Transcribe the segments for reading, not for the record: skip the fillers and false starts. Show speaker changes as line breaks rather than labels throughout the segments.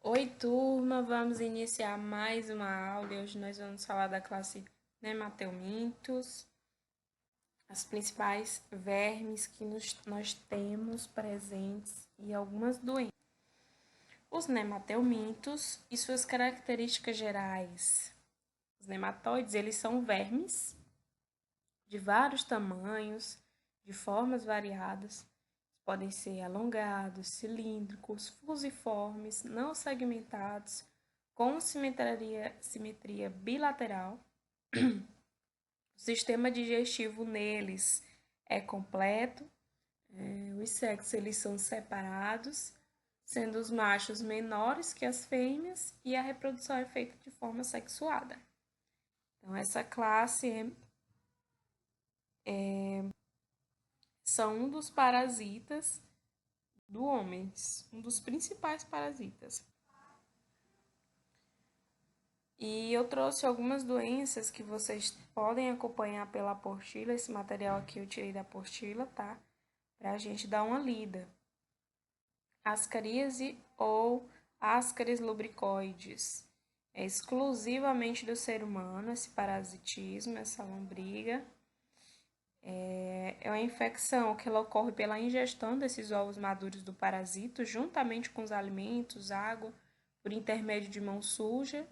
Oi, turma, vamos iniciar mais uma aula e hoje nós vamos falar da classe Nemateumintos, as principais vermes que nós temos presentes e algumas doenças. Os nemateumintos e suas características gerais. Os nematóides, eles são vermes de vários tamanhos, de formas variadas. Podem ser alongados, cilíndricos, fusiformes, não segmentados, com simetria bilateral. O sistema digestivo neles é completo. Os sexos eles são separados, sendo os machos menores que as fêmeas e a reprodução é feita de forma sexuada. Então, essa classe são um dos parasitas do homem, um dos principais parasitas. E eu trouxe algumas doenças que vocês podem acompanhar pela apostila. Esse material aqui eu tirei da apostila, tá? Pra gente dar uma lida. Ascaríase ou Ascaris lubricoides. É exclusivamente do ser humano esse parasitismo, essa lombriga. É uma infecção que ela ocorre pela ingestão desses ovos maduros do parasito, juntamente com os alimentos, água, por intermédio de mão suja,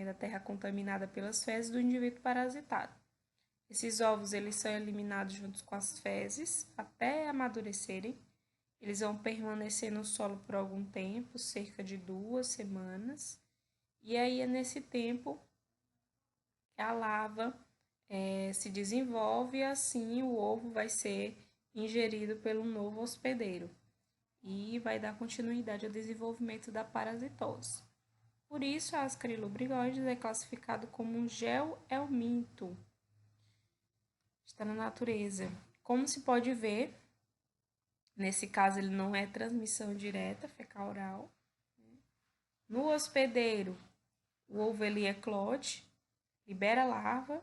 da terra contaminada pelas fezes do indivíduo parasitado. Esses ovos eles são eliminados junto com as fezes até amadurecerem. Eles vão permanecer no solo por algum tempo, cerca de 2 semanas. E aí é nesse tempo que a larva se desenvolve e assim o ovo vai ser ingerido pelo novo hospedeiro e vai dar continuidade ao desenvolvimento da parasitose. Por isso, a Ascaris lubricoides é classificado como um gel-helminto. Está na natureza. Como se pode ver, nesse caso ele não é transmissão direta fecal-oral. No hospedeiro, o ovo ele eclode, libera a larva,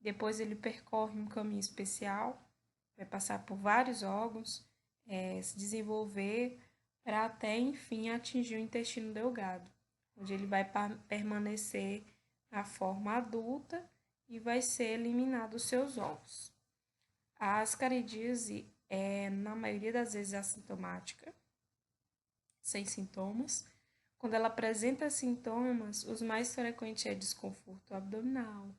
depois ele percorre um caminho especial, vai passar por vários órgãos, se desenvolver para até enfim atingir o intestino delgado, onde ele vai permanecer na forma adulta e vai ser eliminado os seus ovos. A ascaridíase é, na maioria das vezes, assintomática, sem sintomas. Quando ela apresenta sintomas, os mais frequentes é desconforto abdominal,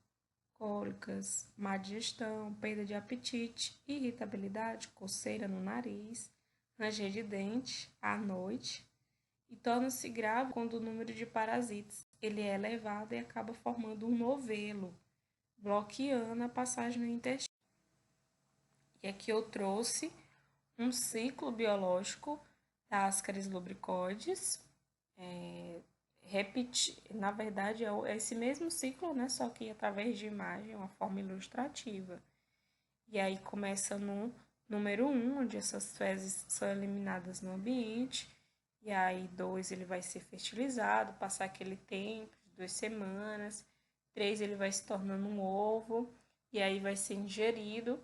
cólicas, má digestão, perda de apetite, irritabilidade, coceira no nariz, ranger de dente à noite, e torna-se grave quando o número de parasitas ele é elevado e acaba formando um novelo, bloqueando a passagem no intestino. E aqui eu trouxe um ciclo biológico da Ascaris lubricoides. Na verdade, é esse mesmo ciclo, né? Só que através de imagem, uma forma ilustrativa. E aí começa no número 1, onde essas fezes são eliminadas no ambiente. E aí 2 ele vai ser fertilizado, passar aquele tempo de 2 semanas. 3 ele vai se tornando um ovo. E aí vai ser ingerido.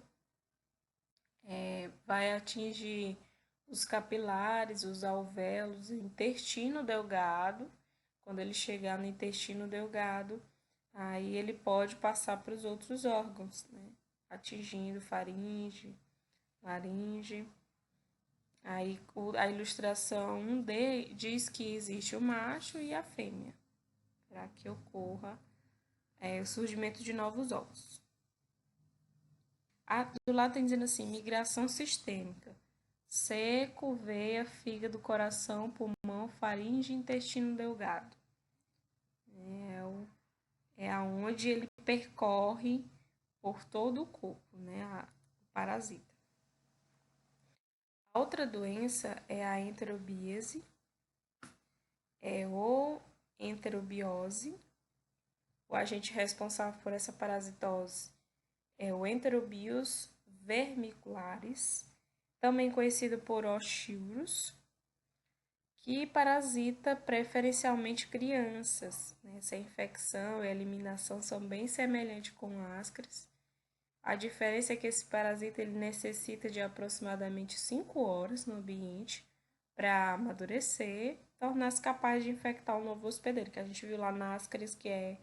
Vai atingir os capilares, os alvéolos, o intestino delgado. Quando ele chegar no intestino delgado, aí ele pode passar para os outros órgãos, né? Atingindo faringe, laringe. Aí a ilustração 1D diz que existe o macho e a fêmea, para que ocorra o surgimento de novos ovos. Do lado tem dizendo assim, migração sistêmica. Seco, veia, fígado, coração, pulmão, faringe e intestino delgado. É aonde ele percorre por todo o corpo, né, o parasita. A outra doença é a enterobíase, ou enterobiose. O agente responsável por essa parasitose é o Enterobius vermicularis, também conhecido por Oshirus, que parasita preferencialmente crianças. Essa infecção e eliminação são bem semelhantes com Ascaris. A diferença é que esse parasita ele necessita de aproximadamente 5 horas no ambiente para amadurecer, tornar-se capaz de infectar o novo hospedeiro, que a gente viu lá na Ascaris que é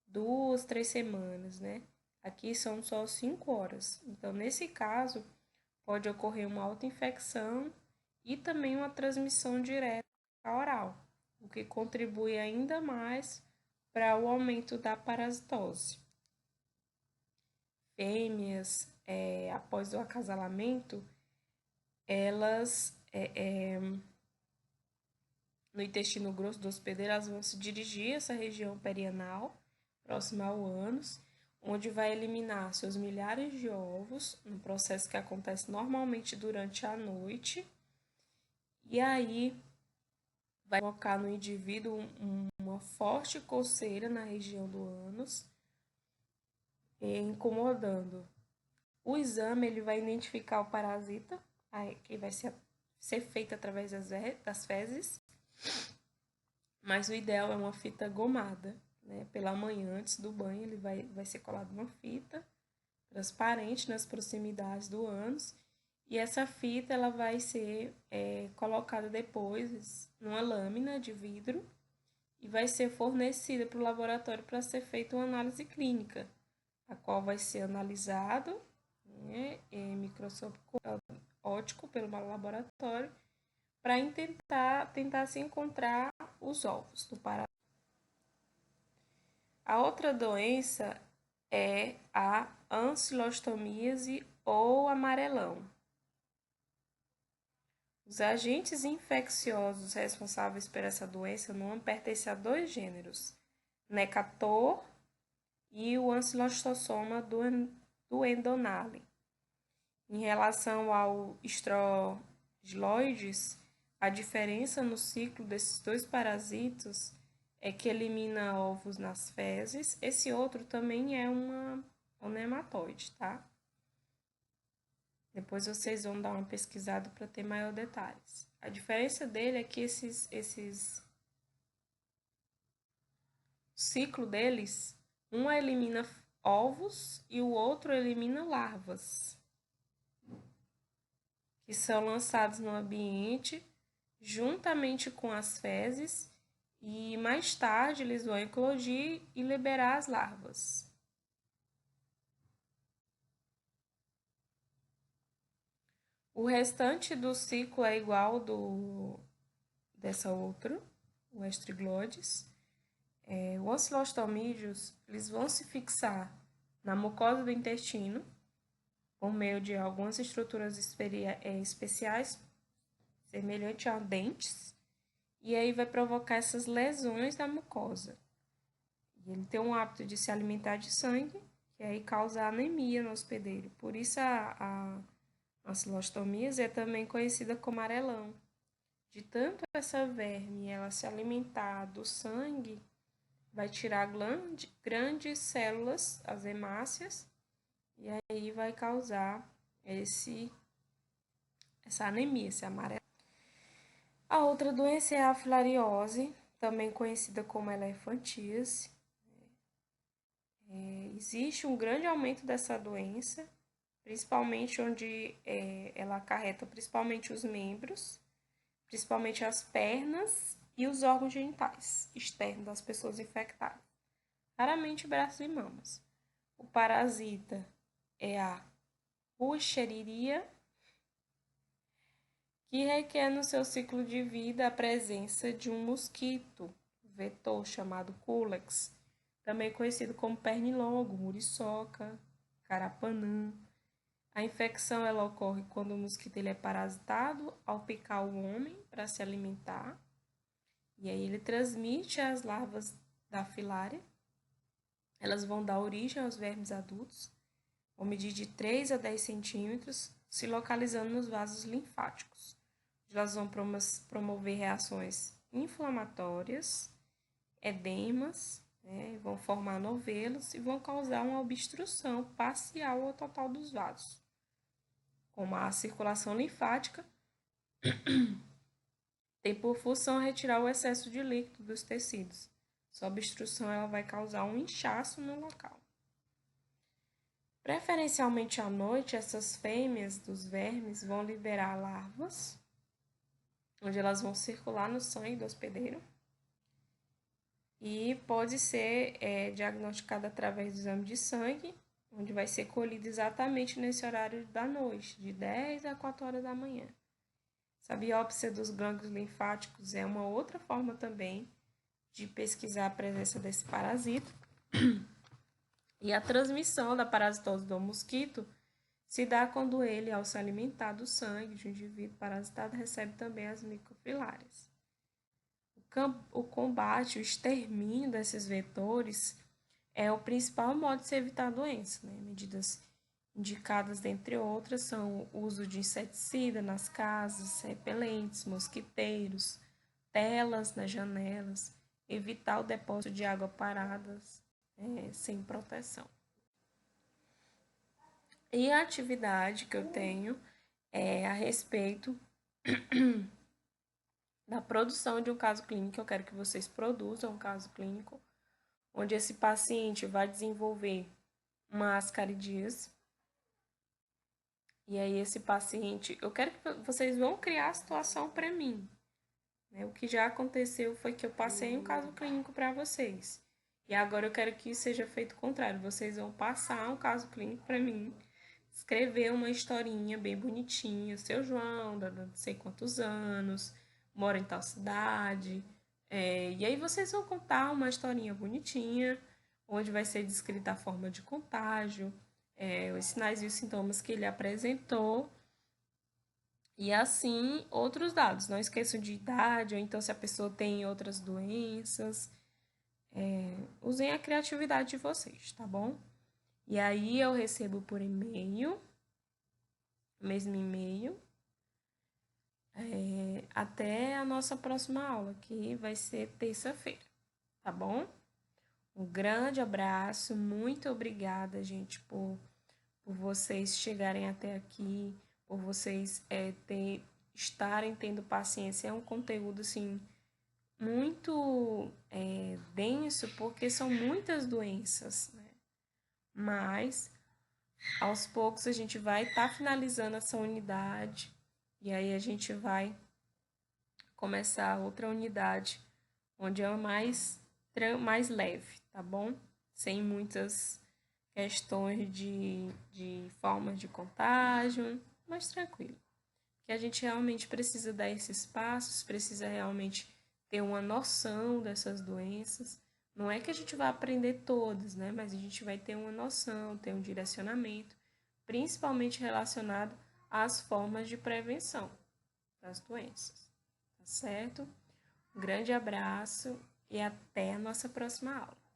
2, 3 semanas, né? Aqui são só 5 horas. Então, nesse caso, pode ocorrer uma autoinfecção e também uma transmissão direta oral, o que contribui ainda mais para o aumento da parasitose. Fêmeas, após o acasalamento, elas, no intestino grosso do hospedeiro, elas vão se dirigir a essa região perianal, próxima ao ânus, onde vai eliminar seus milhares de ovos, um processo que acontece normalmente durante a noite, e aí vai provocar no indivíduo uma forte coceira na região do ânus, incomodando. O exame ele vai identificar o parasita, que vai ser feito através das fezes, mas o ideal é uma fita gomada, né? Pela manhã, antes do banho, ele vai ser colado uma fita transparente nas proximidades do ânus, e essa fita ela vai ser colocada depois numa lâmina de vidro e vai ser fornecida para o laboratório para ser feita uma análise clínica, a qual vai ser analisado, né, em microscópio óptico pelo laboratório para tentar se encontrar os ovos do parasita. A outra doença é a ancilostomíase ou amarelão. Os agentes infecciosos responsáveis por essa doença não pertencem a dois gêneros, Necator e o Ancylostoma duodenale. Em relação ao Strongyloides, a diferença no ciclo desses dois parasitas é que elimina ovos nas fezes. Esse outro também é um nematóide, tá? Depois vocês vão dar uma pesquisada para ter maior detalhes. A diferença dele é que o ciclo deles, um elimina ovos e o outro elimina larvas, que são lançados no ambiente juntamente com as fezes e mais tarde eles vão eclodir e liberar as larvas. O restante do ciclo é igual dessa outra, o Estrigloides. O Ancylostomídeos, eles vão se fixar na mucosa do intestino por meio de algumas estruturas especiais, semelhantes a dentes, e aí vai provocar essas lesões da mucosa. E ele tem um hábito de se alimentar de sangue, que aí causa anemia no hospedeiro. Por isso a ancilostomíase é também conhecida como amarelão. De tanto essa verme ela se alimentar do sangue, vai tirar grandes células, as hemácias, e aí vai causar essa anemia, esse amarelo. A outra doença é a filariose, também conhecida como elefantíase. Existe um grande aumento dessa doença, principalmente onde ela acarreta principalmente os membros, principalmente as pernas e os órgãos genitais externos das pessoas infectadas, raramente braços e mamas. O parasita é a Wuchereria, que requer no seu ciclo de vida a presença de um mosquito vetor chamado Culex, também conhecido como pernilongo, muriçoca, carapanã. A infecção ela ocorre quando o mosquito ele é parasitado ao picar o homem para se alimentar, e aí ele transmite as larvas da filária. Elas vão dar origem aos vermes adultos, vão medir de 3 a 10 centímetros, se localizando nos vasos linfáticos. Elas vão promover reações inflamatórias, edemas, né, vão formar novelos e vão causar uma obstrução parcial ou total dos vasos. Como a circulação linfática tem por função retirar o excesso de líquido dos tecidos. Sua obstrução ela vai causar um inchaço no local. Preferencialmente à noite, essas fêmeas dos vermes vão liberar larvas onde elas vão circular no sangue do hospedeiro e pode ser diagnosticada através do exame de sangue, onde vai ser colhido exatamente nesse horário da noite, de 10 a 4 horas da manhã. Essa biópsia dos gânglios linfáticos é uma outra forma também de pesquisar a presença desse parasita. E a transmissão da parasitose do mosquito se dá quando ele, ao se alimentar do sangue de um indivíduo parasitado, recebe também as microfilárias. O combate, o extermínio desses vetores é o principal modo de se evitar a doença, né? Medidas indicadas, dentre outras, são o uso de inseticida nas casas, repelentes, mosquiteiros, telas nas janelas, evitar o depósito de água paradas sem proteção. E a atividade que eu tenho é a respeito da produção de um caso clínico. Eu quero que vocês produzam um caso clínico, onde esse paciente vai desenvolver uma ascaridíase. E aí esse paciente, eu quero que vocês vão criar a situação para mim. O que já aconteceu foi que eu passei um caso clínico para vocês. E agora eu quero que seja feito o contrário. Vocês vão passar um caso clínico para mim, escrever uma historinha bem bonitinha. O seu João, não sei quantos anos, mora em tal cidade. E aí vocês vão contar uma historinha bonitinha, onde vai ser descrita a forma de contágio, os sinais e os sintomas que ele apresentou. E assim, outros dados. Não esqueçam de idade, ou então se a pessoa tem outras doenças. Usem a criatividade de vocês, tá bom? E aí eu recebo por e-mail, mesmo e-mail, até a nossa próxima aula, que vai ser terça-feira, tá bom? Um grande abraço, muito obrigada, gente, por vocês chegarem até aqui, por vocês estarem tendo paciência. É um conteúdo, assim, muito denso, porque são muitas doenças, né? Mas, aos poucos, a gente vai estar finalizando essa unidade e aí a gente vai começar outra unidade, onde é mais leve, tá bom? Sem muitas questões de formas de contágio, mais tranquilo. Que a gente realmente precisa dar esses passos, precisa realmente ter uma noção dessas doenças. Não é que a gente vai aprender todas, né? Mas a gente vai ter uma noção, ter um direcionamento, principalmente relacionado às formas de prevenção das doenças. Tá certo? Um grande abraço e até a nossa próxima aula.